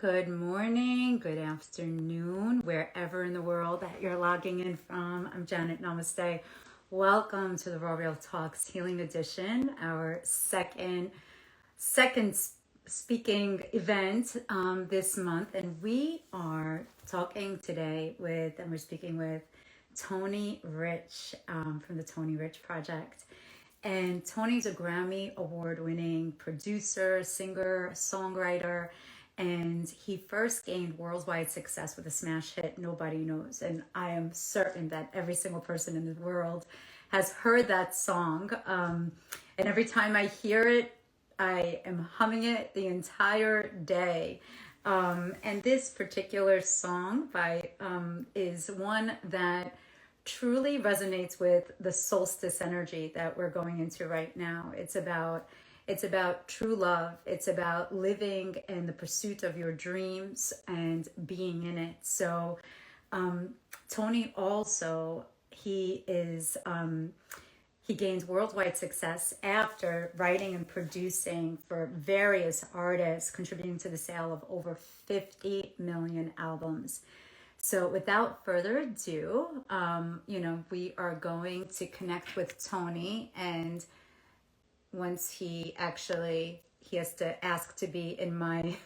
Good morning, good afternoon, wherever in the world that you're logging in from. I'm Janet. Namaste. Welcome to the Raw Real Talks Healing Edition, our second speaking event this month, and we are talking today we're speaking with Tony Rich from the Tony Rich Project. And Tony's a Grammy Award Winning producer, singer, songwriter, and he first gained worldwide success with a smash hit, Nobody Knows. And I am certain that every single person in the world has heard that song. And every time I hear it, I am humming it the entire day. And this particular song is one that truly resonates with the solstice energy that we're going into right now. It's about true love. It's about living in the pursuit of your dreams and being in it. So Tony also, he gains worldwide success after writing and producing for various artists, contributing to the sale of over 50 million albums. So without further ado, we are going to connect with Tony, and once he has to ask to be in my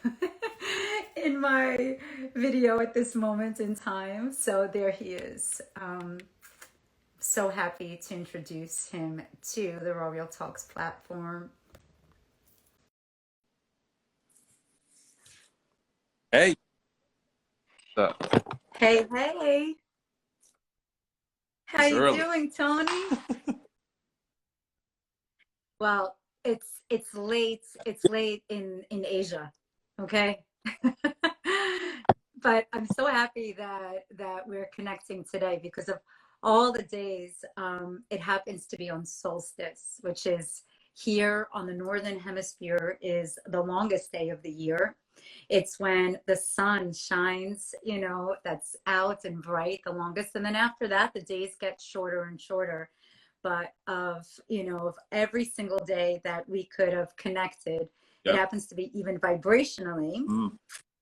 in my video at this moment in time. So there he is. So happy to introduce him to the Raw Real Talks platform. Hey. Hey. How It's you early. doing, Tony? Well, it's late. It's late in Asia, okay? But I'm so happy that we're connecting today because of all the days. It happens to be on solstice, which is here on the northern hemisphere is the longest day of the year. It's when the sun shines, that's out and bright the longest. And then after that, the days get shorter and shorter. But of every single day that we could have connected, Yep. It happens to be even vibrationally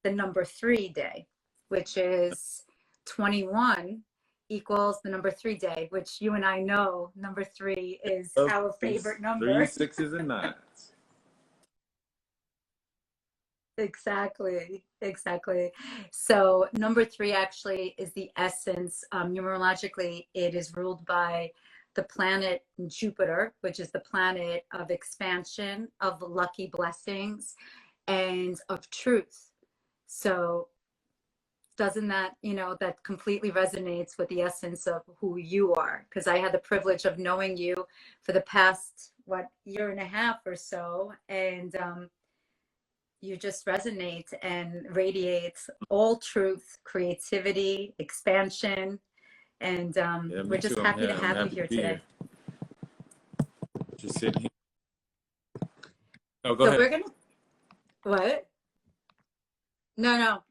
the number 3 day, which is 21 equals the number 3 day, which you and I know number 3 is our favorite number. 3, 6s, and 9s. Exactly. So number 3 actually is the essence. Numerologically, it is ruled by the planet Jupiter, which is the planet of expansion, of lucky blessings, and of truth. So doesn't that, that completely resonates with the essence of who you are? Because I had the privilege of knowing you for the past, year and a half or so. And you just resonate and radiate all truth, creativity, expansion. And we're just happy to have you here today. Just sitting here. Oh, go ahead. We're gonna what? No.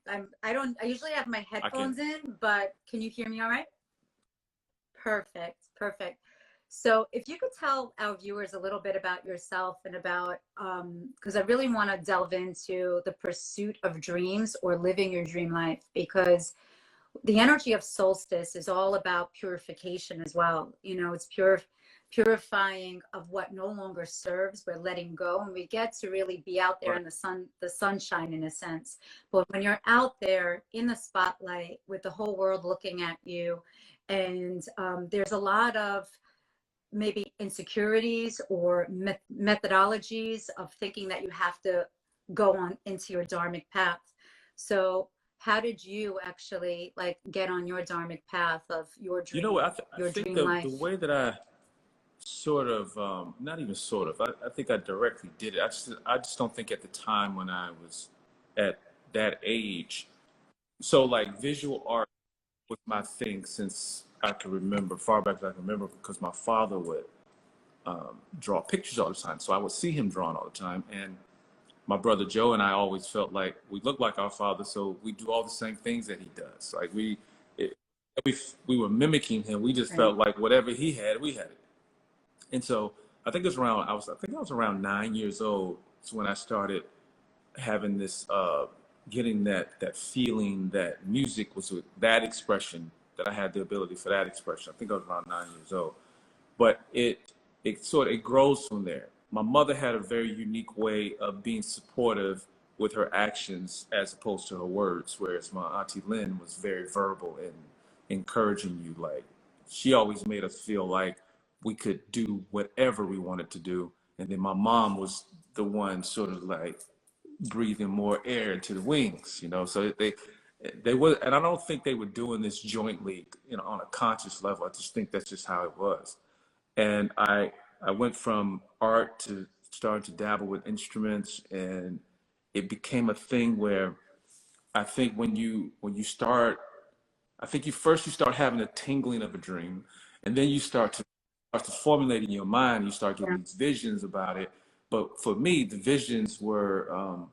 I usually have my headphones in, but can you hear me all right? Perfect. So if you could tell our viewers a little bit about yourself and about, because I really want to delve into the pursuit of dreams or living your dream life, because the energy of solstice is all about purification as well. It's purifying of what no longer serves. We're letting go, and we get to really be out there in the sunshine in a sense. But when you're out there in the spotlight with the whole world looking at you, and there's a lot of maybe insecurities or methodologies of thinking that you have to go on into your Dharmic path. So how did you actually get on your Dharmic path of your dream? I think the way that I sort of, not even sort of, I think I directly did it. I just don't think at the time when I was at that age. So visual art was my thing since I can remember, far back as I can remember, because my father would draw pictures all the time. So I would see him drawing all the time. And my brother Joe and I always felt like we look like our father, so we do all the same things that he does. We were mimicking him. We just felt like whatever he had, we had it. And so I think I was around 9 years old when I started having this getting that feeling that music was that expression, that I had the ability for that expression. I think I was around 9 years old. But it grows from there. My mother had a very unique way of being supportive with her actions as opposed to her words, whereas my auntie Lynn was very verbal and encouraging you. Like, she always made us feel like we could do whatever we wanted to do. And then my mom was the one sort of like breathing more air into the wings, you know. So they were, and I don't think they were doing this jointly, you know, on a conscious level. I just think that's just how it was. And I went from art to starting to dabble with instruments, and it became a thing where I think when you start, I think you start having a tingling of a dream, and then you start to formulate in your mind. You start getting Yeah. these visions about it. But for me, the visions were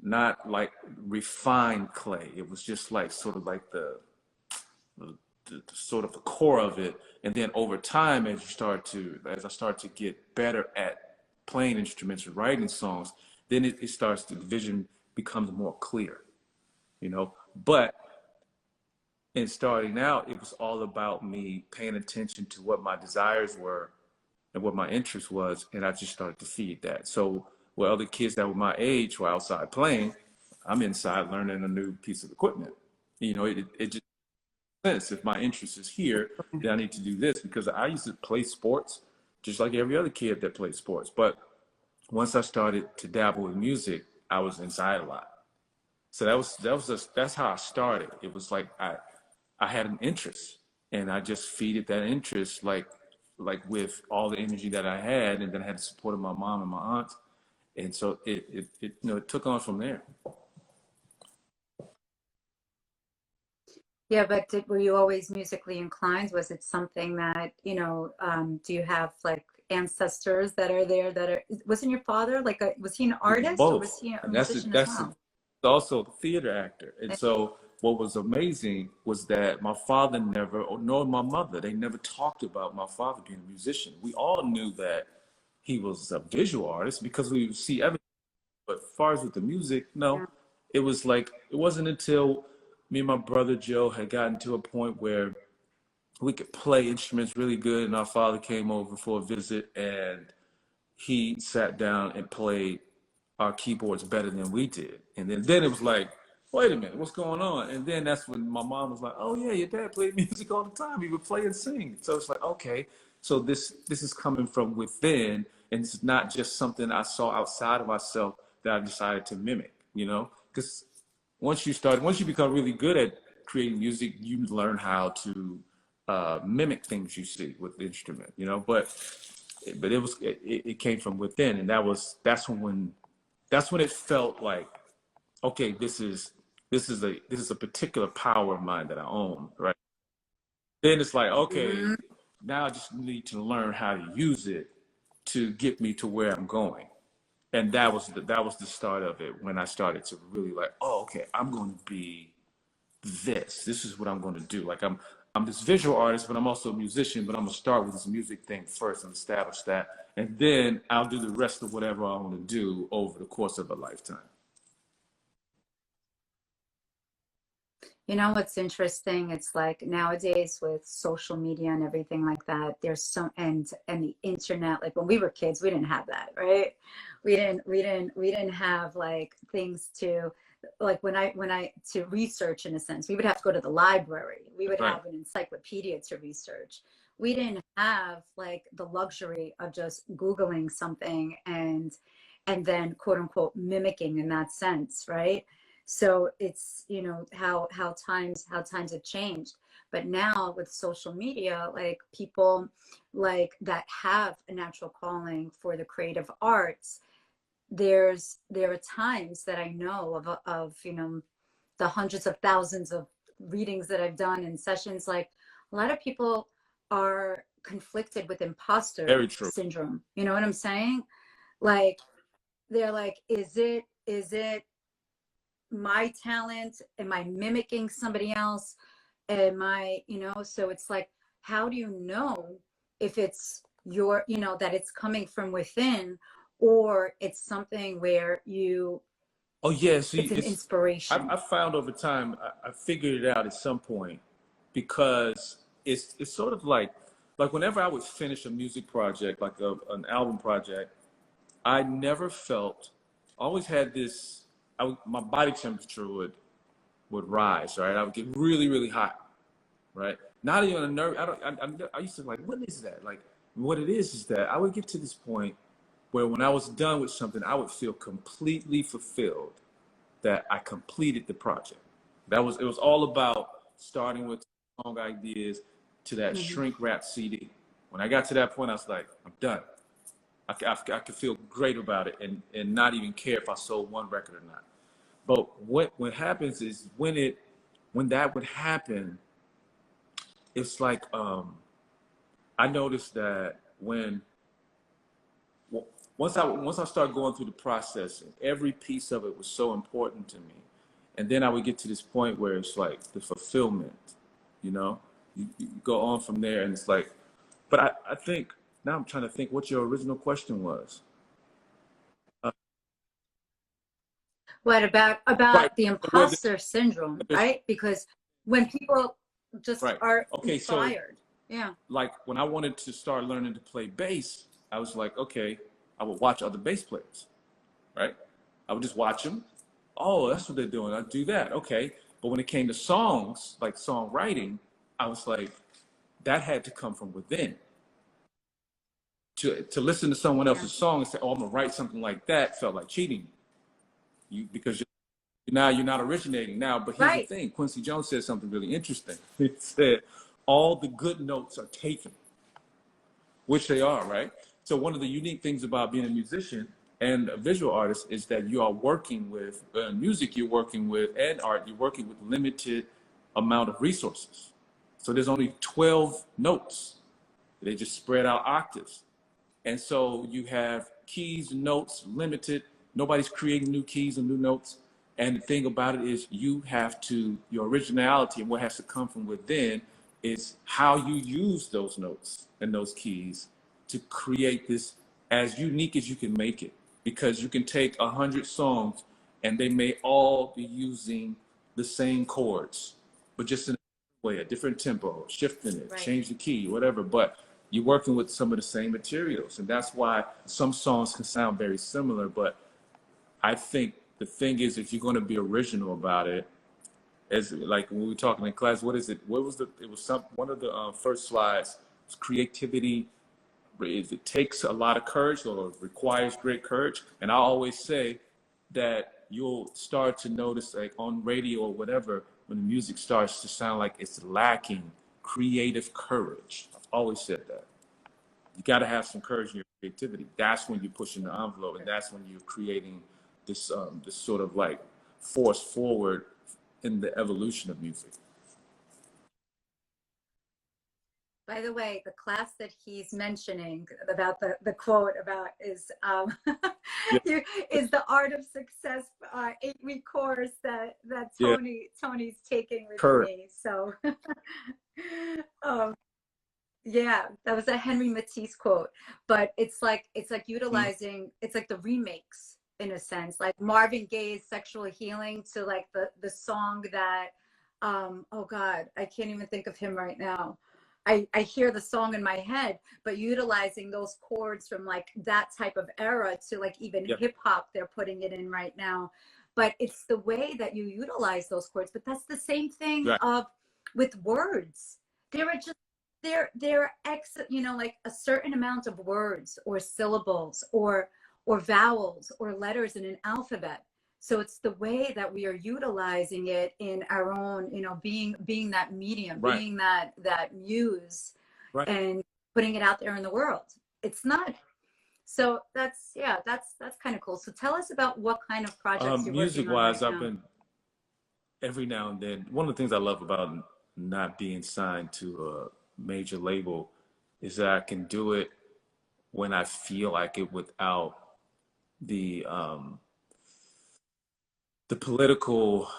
not like refined clay. It was just like sort of like the, the sort of the core of it. And then over time, as I start to get better at playing instruments and writing songs, then it starts to, the vision becomes more clear, you know. But in starting out, it was all about me paying attention to what my desires were and what my interest was, and I just started to feed that. So while other kids that were my age were outside playing, I'm inside learning a new piece of equipment. You know, it just sense. If my interest is here, then I need to do this, because I used to play sports just like every other kid that played sports. But once I started to dabble with music, I was inside a lot. So that's how I started. It was like I had an interest, and I just feeded that interest like with all the energy that I had, and then I had the support of my mom and my aunt, and so it you know, it took on from there. Yeah, but were you always musically inclined? Was it something that, do you have like ancestors that are there that are, wasn't your father like was he an artist or was Both, he a and musician as that's well? also the theater actor. And so what was amazing was that my father never, or nor my mother, they never talked about my father being a musician. We all knew that he was a visual artist because we would see everything. But as far as with the music, no. Yeah. It was like, it wasn't until me and my brother Joe had gotten to a point where we could play instruments really good, and our father came over for a visit, and he sat down and played our keyboards better than we did. And then it was like, wait a minute, what's going on? And then that's when my mom was like, oh yeah, your dad played music all the time. He would play and sing. So it's like, okay, so this is coming from within, and it's not just something I saw outside of myself that I decided to mimic, you know? Because once you become really good at creating music, you learn how to mimic things you see with the instrument, you know? But it came from within, and that's when it felt like, okay, this is a particular power of mine that I own, right? Then it's like, okay, Mhm. now I just need to learn how to use it to get me to where I'm going. And that was the start of it, when I started to really like, oh, okay, I'm going to be this is what I'm going to do. Like, I'm this visual artist, but I'm also a musician, but I'm gonna start with this music thing first and establish that, and then I'll do the rest of whatever I want to do over the course of a lifetime. You know what's interesting? It's like nowadays with social media and everything like that, there's so and the internet, like when we were kids, we didn't have that, right? We didn't have like things to like when I to research in a sense. We would have to go to the library. We would Right. have an encyclopedia to research. We didn't have like the luxury of just Googling something and then quote unquote mimicking in that sense, right? So it's, how times have changed. But now with social media, like people like that have a natural calling for the creative arts, there are times that I know of the hundreds of thousands of readings that I've done and sessions, like a lot of people are conflicted with imposter Very true. syndrome. You know what I'm saying? Like they're like, is it my talent? Am I mimicking somebody else? Am I, so it's like, how do you know if it's that it's coming from within, or it's something where Oh yeah, see, It's an inspiration. I found over time, I figured it out at some point because it's sort of like whenever I would finish a music project, like an album project, I never felt, always had this, my body temperature would rise, right? I would get really, really hot, right? Not even a nerve. I used to like, what is that? Like, what it is that I would get to this point where when I was done with something, I would feel completely fulfilled that I completed the project. It was all about starting with song ideas to that Hmm. shrink wrap CD. When I got to that point, I was like, I'm done. I could feel great about it and not even care if I sold one record or not. But what happens is when that would happen, it's like I noticed that once I started going through the process, and every piece of it was so important to me, and then I would get to this point where it's like the fulfillment, you know, you go on from there, and it's like, but I think now I'm trying to think what your original question was. Uh, What right, about the whether, imposter syndrome, right? Because when people just right, are okay, so inspired, yeah, like when I wanted to start learning to play bass, I was like, okay, I would watch other bass players, right? I would just watch them. Oh, that's what they're doing. I do that. Okay. But when it came to songs, like songwriting, I was like, that had to come from within. To listen to someone yeah, else's song and say, oh, I'm gonna write something like that felt like cheating because now you're not originating now. But here's the right. thing: Quincy Jones said something really interesting. He said, all the good notes are taken, which they are, right? So one of the unique things about being a musician and a visual artist is that you are working with music, you're working with, and art, you're working with limited amount of resources. So there's only 12 notes. They just spread out octaves. And so you have keys, notes, limited. Nobody's creating new keys and new notes. And the thing about it is you have to, your originality and what has to come from within is how you use those notes and those keys to create this as unique as you can make it. Because you can take 100 songs and they may all be using the same chords, but just in a way, a different tempo, shifting it, Right. change the key, whatever. But you're working with some of the same materials. And that's why some songs can sound very similar. But I think the thing is, if you're going to be original about it, as like when we were talking in class, what is it? What was it was one of the first slides was creativity. It takes a lot of courage or requires great courage. And I always say that you'll start to notice like on radio or whatever, when the music starts to sound like it's lacking creative courage. I've always said that. You got to have some courage in your creativity. That's when you're pushing the envelope, and that's when you're creating this sort of like force forward in the evolution of music. By the way, the class that he's mentioning about the quote about is Yeah, is the Art of Success 8-week course that yeah, Tony's taking with courage. me. So um, yeah, that was a Henry Matisse quote, but it's like Mm, utilizing, it's like the remakes in a sense, like Marvin Gaye's Sexual Healing to like the song that oh God, I can't even think of him right now. I hear the song in my head, but utilizing those chords from like that type of era to like even yeah, hip hop, they're putting it in right now. But it's the way that you utilize those chords. But that's the same thing right, of with words. There are just there like a certain amount of words or syllables or vowels or letters in an alphabet. So it's the way that we are utilizing it in our own, being that medium, right, being that muse, right. and putting it out there in the world. It's not. So that's kind of cool. So tell us about what kind of projects you're Music working on wise, right I've now. been every now and then. One of the things I love about not being signed to a major label is that I can do it when I feel like it without the um, the political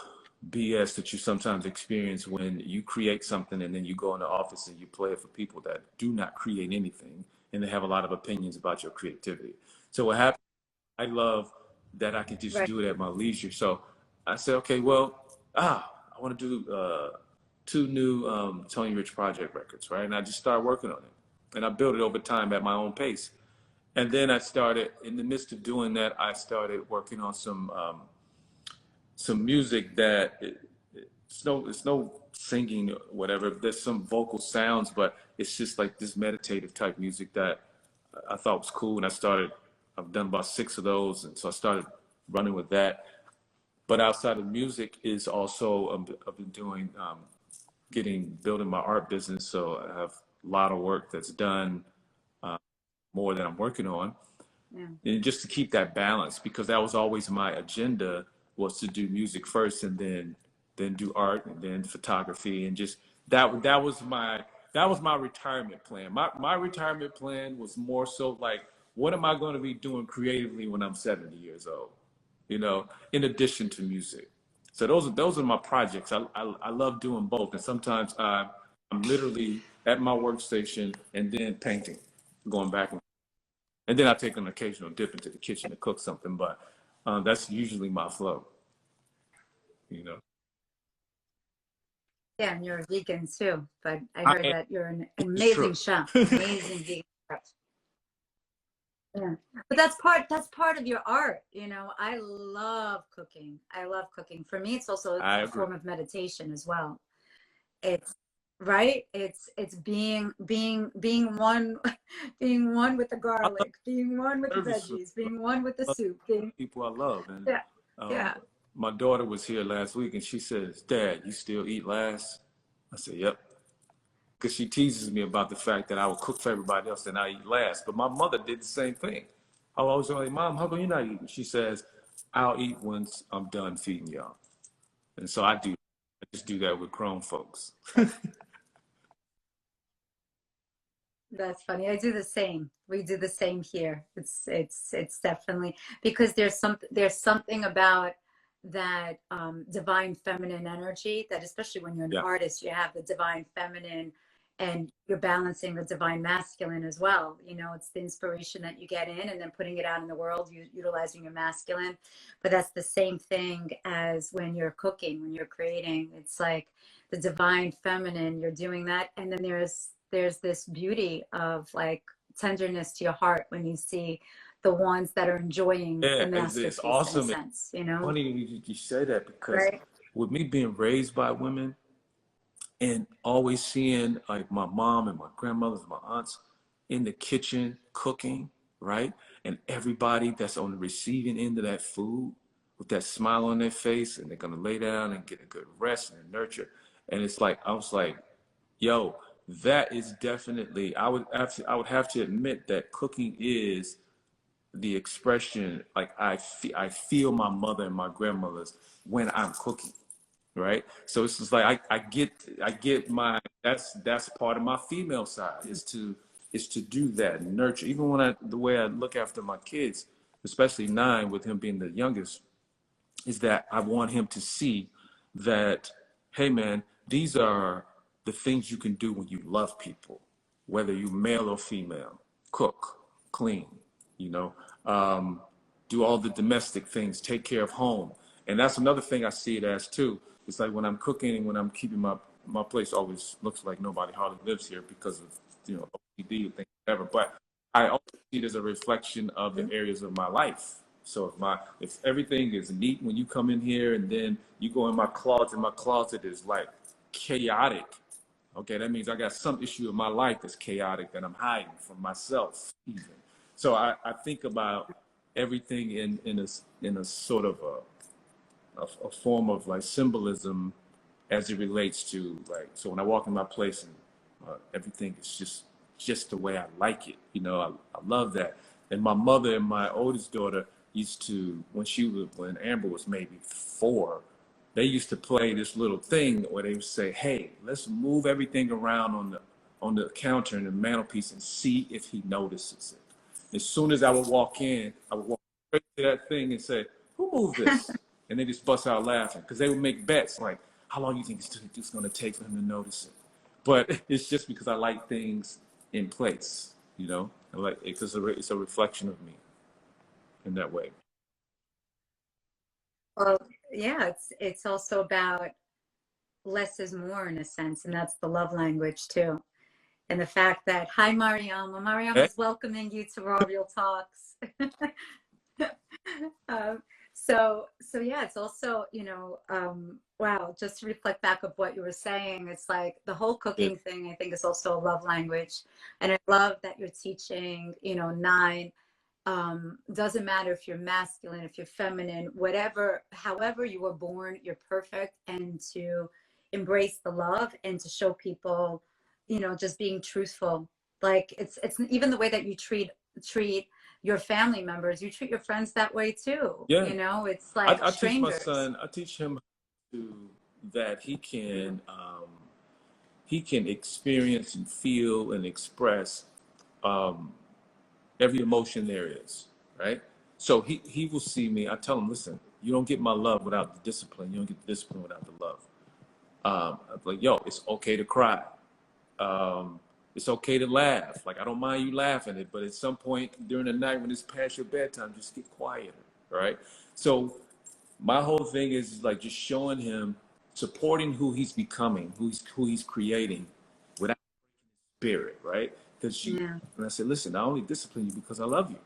BS that you sometimes experience when you create something and then you go in the office and you play it for people that do not create anything and they have a lot of opinions about your creativity. So what happens, I love that I could just Right. do it at my leisure. So I said, okay, well, I want to do 2 new Tony Rich Project records, right? And I just started working on it. And I built it over time at my own pace. And then I started, in the midst of doing that, I started working on some music that it's no singing or whatever. There's some vocal sounds, but it's just like this meditative type music that I thought was cool. And I've done about 6 of those. And so I started running with that. But outside of music is also, I've been doing, building my art business. So I have a lot of work that's done, more than I'm working on. Yeah. And just to keep that balance, because that was always my agenda, was to do music first and then do art and then photography, and just that was my retirement plan. My retirement plan was more so like, what am I going to be doing creatively when I'm 70 years old? You know, in addition to music. So those are my projects. I love doing both, and sometimes I'm literally at my workstation and then painting, going back and then I take an occasional dip into the kitchen to cook something, but that's usually my flow, you know. Yeah, and you're a vegan too, but I I heard am, that you're an it's true. amazing chef, amazing vegan chef. Yeah. But that's part of your art, you know. I love cooking. I love cooking. For me, it's also I a agree. form of meditation as well. It's right. It's being one, being one with the I love garlic, being one with the service. veggies, being one with the soup, being People I love, and yeah, um, yeah. my daughter was here last week, and she says, "Dad, you still eat last?" I said, "Yep," because she teases me about the fact that I would cook for everybody else and I eat last. But my mother did the same thing. I was always like, "Mom, how come you're not eating?" She says, "I'll eat once I'm done feeding y'all," and so I do. I just do that with grown folks. That's funny. I do the same. We do the same here. It's definitely because there's something about that divine feminine energy that, especially when you're an Yeah. artist, you have the divine feminine and you're balancing the divine masculine as well. You know, it's the inspiration that you get in and then putting it out in the world, utilizing your masculine. But that's the same thing as when you're cooking, when you're creating. It's like the divine feminine, you're doing that, and then there's this beauty of like tenderness to your heart when you see the ones that are enjoying Yeah, the it's masterpiece in a awesome. It's sense, you know? funny you say that, because Right? with me being raised by women and always seeing like my mom and my grandmothers, my aunts in the kitchen cooking, right? And everybody that's on the receiving end of that food with that smile on their face, and they're gonna lay down and get a good rest and nurture. And it's like, I was like, yo, that is definitely, I would have to admit that cooking is the expression. Like I feel my mother and my grandmothers when I'm cooking, right? So it's just like I get my, that's part of my female side, is to do that and nurture. Even when the way I look after my kids, especially 9, with him being the youngest, is that I want him to see that, hey man, these are the things you can do when you love people, whether you male or female. Cook, clean, you know, um, do all the domestic things, take care of home. And that's another thing I see it as too. It's like when I'm cooking and when I'm keeping my place always looks like nobody hardly lives here because of, OCD and things, whatever. But I also see it as a reflection of the areas of my life. So if everything is neat when you come in here, and then you go in my closet is like chaotic. Okay, that means I got some issue in my life that's chaotic that I'm hiding from myself even. So I think about everything in a sort of a form of like symbolism, as it relates to, like, so when I walk in my place and everything is just the way I like it. I love that. And my mother and my oldest daughter used to, when Amber was maybe 4, they used to play this little thing where they would say, "Hey, let's move everything around on the counter and the mantelpiece and see if he notices it." As soon as I would walk in, I would walk straight to that thing and say, "Who moved this?" And they just bust out laughing, because they would make bets like, "How long do you think it's going to take for him to notice it?" But it's just because I like things in place, I like it because it's a reflection of me in that way. Well, yeah, it's also about less is more in a sense, and that's the love language too. And the fact that, hi, Mariama. Hey, Mariama's welcoming you to Raw Real Talks. um, so yeah, it's also, wow, just to reflect back of what you were saying, it's like the whole yeah, cooking thing, I think, is also a love language. And I love that you're teaching, nine. Doesn't matter if you're masculine, if you're feminine, whatever, however you were born, you're perfect. And to embrace the love and to show people, just being truthful. Like it's even the way that you treat your family members, you treat your friends that way too. yeah. It's like I teach my strangers. son. I teach him to that he can experience and feel and express um, every emotion there is, right? So he will see me. I tell him, listen, you don't get my love without the discipline. You don't get the discipline without the love. I'm like, yo, it's okay to cry. Um, it's okay to laugh. Like, I don't mind you laughing it, but at some point during the night when it's past your bedtime, just get quieter, right? So my whole thing is like just showing him, supporting who he's becoming, who he's creating, without spirit, right? Because you, Yeah. and I said, listen, I only discipline you because I love you.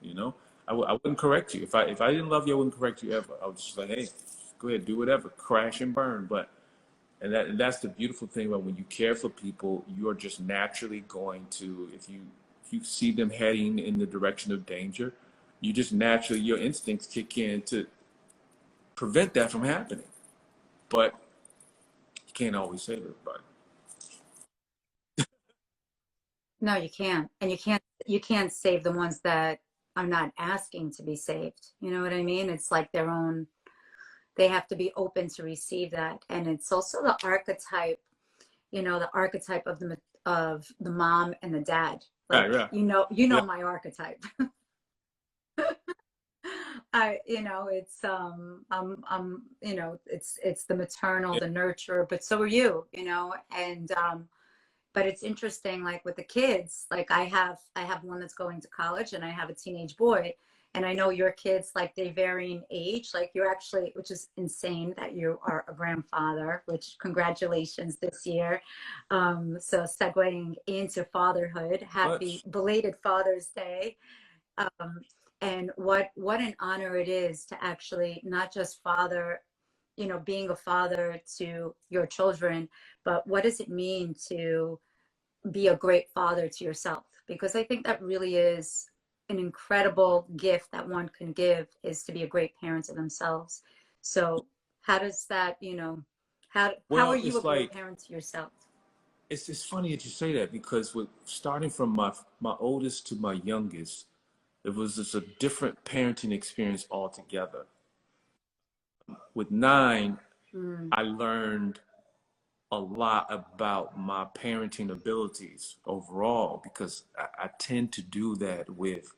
You know, I wouldn't correct you if I didn't love you. I wouldn't correct you ever. I was just like, hey, go ahead, do whatever, crash and burn. But and that's the beautiful thing about when you care for people, you're just naturally going to, if you see them heading in the direction of danger, you just naturally, your instincts kick in to prevent that from happening. But you can't always save everybody. No, you can't. And you can't save the ones that are not asking to be saved. You know what I mean? It's like their own, they have to be open to receive that. And it's also the archetype of the mom and the dad. Right, Like, right. you know Yeah. my archetype. It's it's the maternal, Yeah. the nurturer, but so are you, and but it's interesting, like with the kids, like I have one that's going to college and I have a teenage boy, and I know your kids, like they vary in age, like you're actually, which is insane that you are a grandfather, which congratulations this year. So segueing into fatherhood, happy Much. belated Father's Day. um, and what an honor it is to actually not just being a father to your children, but what does it mean to be a great father to yourself? Because I think that really is an incredible gift that one can give, is to be a great parent to themselves. So how does that, how are Well, you a it's great like parent to yourself? it's funny that you say that because with starting from my oldest to my youngest, it was just a different parenting experience altogether. With nine, Mm, I learned a lot about my parenting abilities overall because I tend to do that with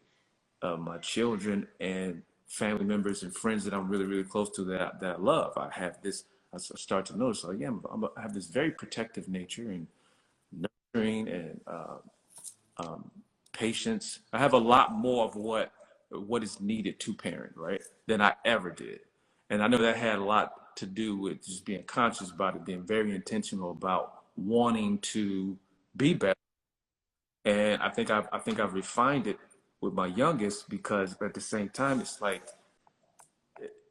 my children and family members and friends that I'm really, really close to that I love. I have this, I start to notice, like, yeah, I have this very protective nature and nurturing and patience. I have a lot more of what is needed to parent, right, than I ever did. And I know that had a lot to do with just being conscious about it, being very intentional about wanting to be better. And I think I've refined it with my youngest because at the same time it's like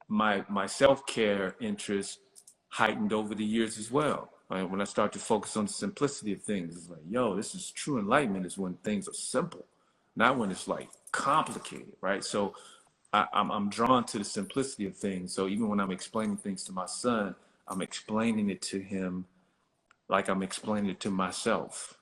my self-care interest heightened over the years as well. Right? When I start to focus on the simplicity of things, it's like, yo, this is true enlightenment is when things are simple, not when it's like complicated, right? So I'm drawn to the simplicity of things. So even when I'm explaining things to my son, I'm explaining it to him like I'm explaining it to myself.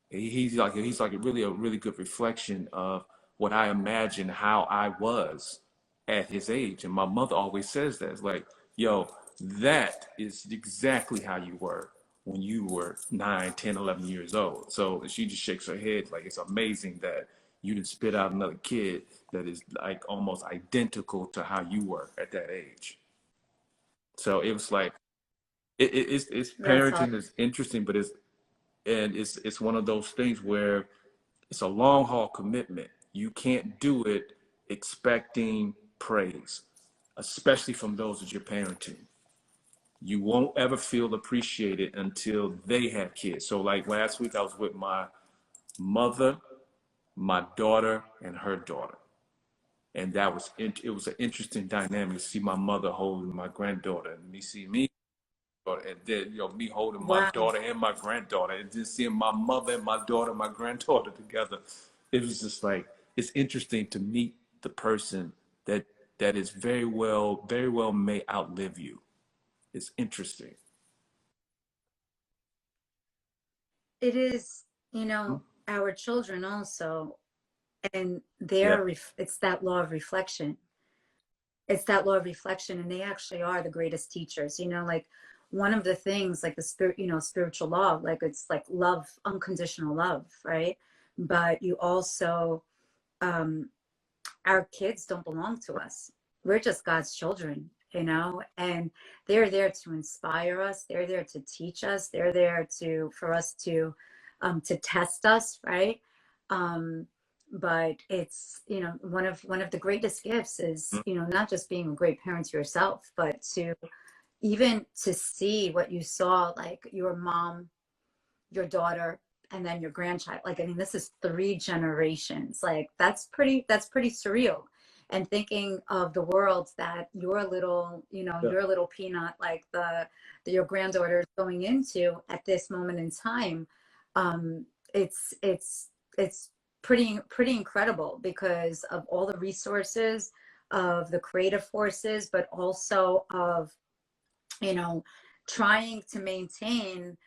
He's like a really good reflection of what I imagine how I was at his age. And my mother always says that. It's like, yo, that is exactly how you were when you were 9, 10, 11 years old. So she just shakes her head like it's amazing that you didn't spit out another kid that is like almost identical to how you were at that age. So it was like it's that's all. parenting is interesting, but it's one of those things where it's a long haul commitment. You can't do it expecting praise. especially from those that you're parenting. You won't ever feel appreciated until they have kids. So like last week I was with my mother, my daughter, and her daughter. And it was an interesting dynamic to see my mother holding my granddaughter and me see me, and then me holding my Wow. daughter and my granddaughter, and just seeing my mother and my daughter, my granddaughter together. It was just like, it's interesting to meet the person that is very well may outlive you. It's interesting. It is, our children also, and Yeah. it's that law of reflection. It's that law of reflection, and they actually are the greatest teachers. Like one of the things, like the spirit, spiritual law, like it's like love, unconditional love, right? But you also, um, our kids don't belong to us. We're just God's children, and they're there to inspire us. They're there to teach us. They're there for us to test us, right? Um, but it's, one of the greatest gifts is, not just being a great parent to yourself, but even to see what you saw, like your mom, your daughter, and then your grandchild. Like, I mean, this is 3 generations. Like, that's pretty surreal. And thinking of the world that Yeah. your little peanut, like your granddaughter is going into at this moment in time, um, it's pretty incredible because of all the resources, of the creative forces, but also of, you know, trying to maintain,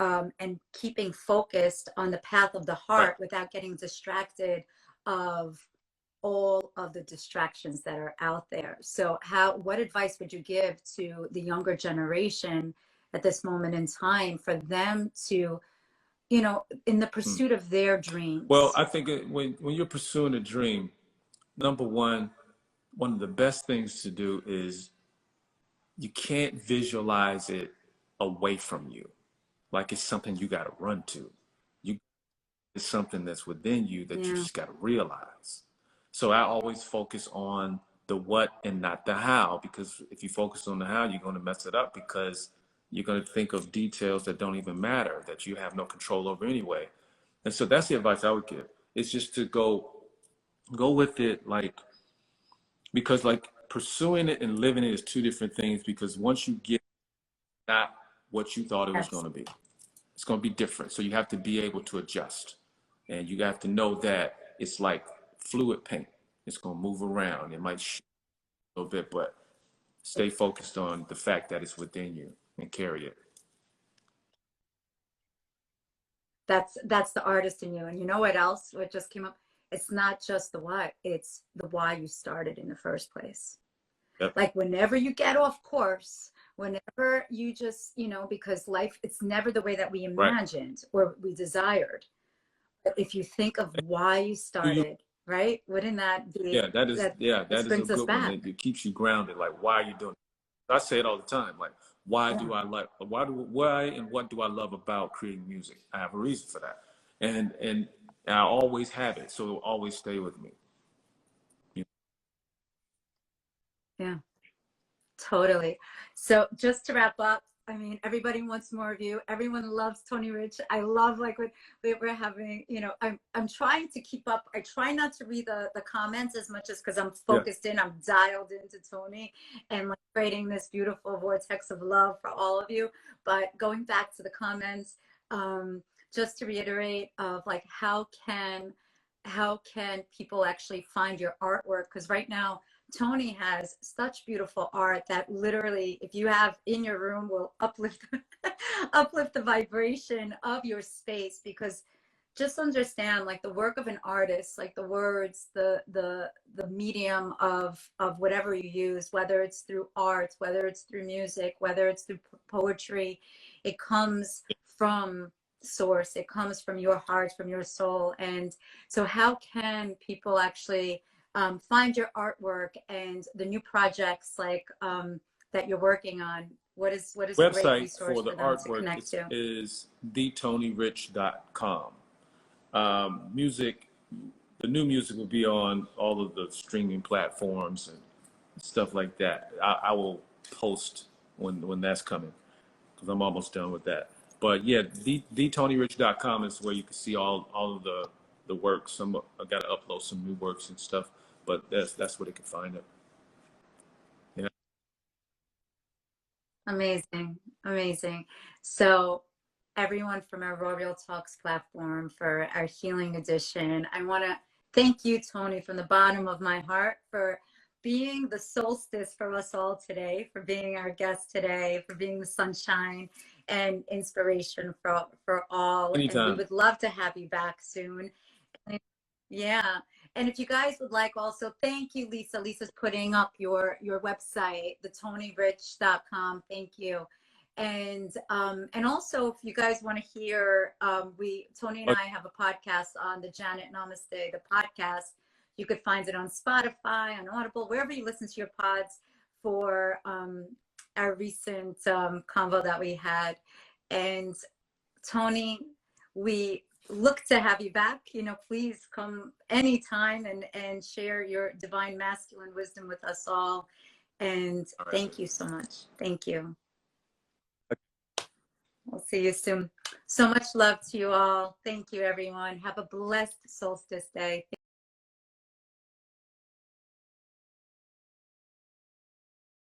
and keeping focused on the path of the Right. heart without getting distracted of all of the distractions that are out there. So what advice would you give to the younger generation at this moment in time for them to, in the Hmm. pursuit of their Well, dreams? I think when you're pursuing a dream, number one of the best things to do is you can't visualize it away from you, like it's something you got to run to. You It's something that's within you that you Yeah, just got to realize. So I always focus on the what and not the how, because if you focus on the how, you're going to mess it up, because you're going to think of details that don't even matter, that you have no control over anyway. And so that's the advice I would give. It's just to go with it, like, because like pursuing it and living it is two different things, because once you get not what you thought it was yes, going to be, it's going to be different. So you have to be able to adjust, and you have to know that it's like fluid paint. It's going to move around. It might shift a little bit, but stay focused on the fact that it's within you and carry it. that's the artist in you. And you know what else? What just came up? It's not just the what; it's the why you started in the first place. Yep. Like whenever you get off course, whenever you just, because life, it's never the way that we Right. imagined or we desired. But if you think of why you Do you? started, right? Wouldn't that be, Yeah, that is. that Yeah, this that is a brings us good one. back? It keeps you grounded. Like, why are you doing it? I say it all the time. Like, why Yeah. do I like? Why and what do I love about creating music? I have a reason for that, and I always have it. So it'll always stay with me. Yeah. Totally. So just to wrap up, I mean, everybody wants more of you. Everyone loves Tony Rich. I love like what we're having, I'm trying to keep up. I try not to read the comments as much as because I'm Yeah. focused in, I'm dialed into Tony and like creating this beautiful vortex of love for all of you. But going back to the comments, just to reiterate of like how can people actually find your artwork? Because right now Tony has such beautiful art that literally, if you have in your room, will uplift uplift the vibration of your space. Because just understand, like the work of an artist, like the words, the medium of whatever you use, whether it's through art, whether it's through music, whether it's through poetry, it comes from source. It comes from your heart, from your soul. And so, how can people actually find your artwork and the new projects like that you're working on? What is a great Website resource for the for them to artwork connect to? is thetonyrich.com. Music, the new music will be on all of the streaming platforms, and stuff like that. I will post when that's coming because I'm almost done with that. But yeah, thetonyrich.com is where you can see all of the work. I got to upload some new works and stuff, but that's where they can find it. Yeah. Amazing, amazing. So, everyone from our Royal Talks platform for our Healing Edition, I want to thank you, Tony, from the bottom of my heart for being the solstice for us all today, for being our guest today, for being the sunshine and inspiration for all. And we Anytime. would love to have you back soon. Yeah. And if you guys would like also, thank you, Lisa. Lisa's putting up your website, thetonyrich.com. Thank you. And also if you guys want to hear, Tony and I have a podcast on the Janet Namaste, the podcast. You could find it on Spotify, on Audible, wherever you listen to your pods for our recent convo that we had. And Tony, we look to have you back. Please come anytime and share your divine masculine wisdom with us all. And thank you so much. Thank you. We'll see you soon. So much love to you all. Thank you, everyone. Have a blessed solstice day.